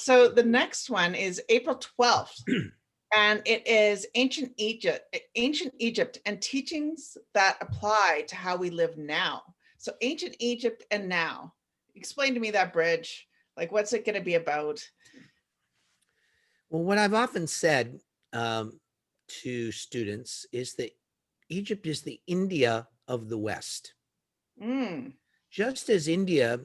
So the next one is April 12th, and it is ancient Egypt and teachings that apply to how we live now. So ancient Egypt and now. Explain to me that bridge. Like, what's it going to be about? Well, what I've often said to students is that Egypt is the India of the West. Mm, Just as India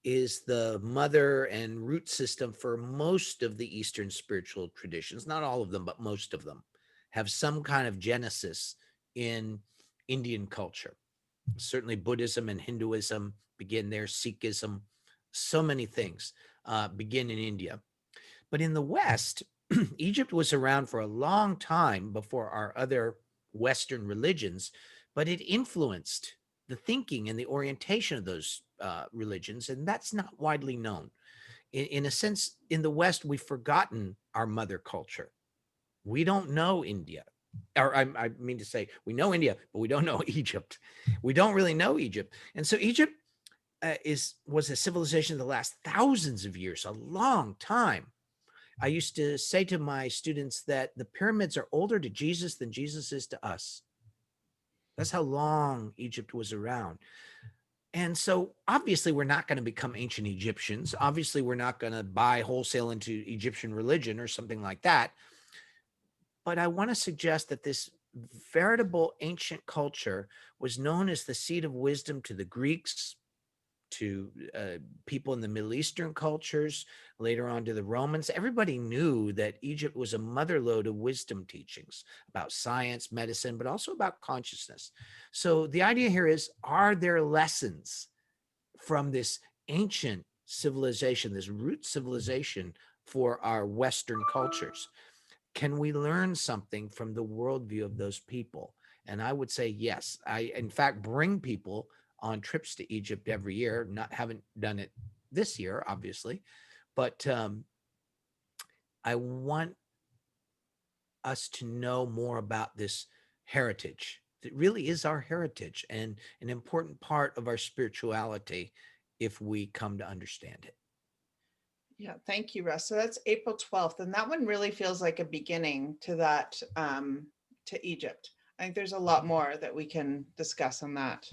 is the mother and root system for most of the Eastern spiritual traditions, not all of them, but most of them have some kind of genesis in Indian culture. Certainly Buddhism and Hinduism begin there, Sikhism, so many things begin in India. But in the West, Egypt was around for a long time before our other Western religions, but it influenced the thinking and the orientation of those religions, and that's not widely known. In a sense, in the West, we've forgotten our mother culture. We don't know India. Or I mean to say, we know India, but we don't know Egypt. We don't really know Egypt. And so Egypt was a civilization that lasts thousands of years, a long time. I used to say to my students that the pyramids are older to Jesus than Jesus is to us. That's how long Egypt was around. And so obviously we're not going to become ancient Egyptians. Obviously we're not going to buy wholesale into Egyptian religion or something like that. But I want to suggest that this veritable ancient culture was known as the seat of wisdom to the Greeks, to people in the Middle Eastern cultures, later on to the Romans. Everybody knew that Egypt was a motherlode of wisdom teachings about science, medicine, but also about consciousness. So the idea here is, are there lessons from this ancient civilization, this root civilization for our Western cultures? Can we learn something from the worldview of those people? And I would say yes. I, in fact, bring people on trips to Egypt every year. Haven't done it this year, obviously, but I want us to know more about this heritage. It really is our heritage and an important part of our spirituality if we come to understand it. yeah, thank you, Russ. So that's April 12th, and that one really feels like a beginning to that, to Egypt. I think there's a lot more that we can discuss on that.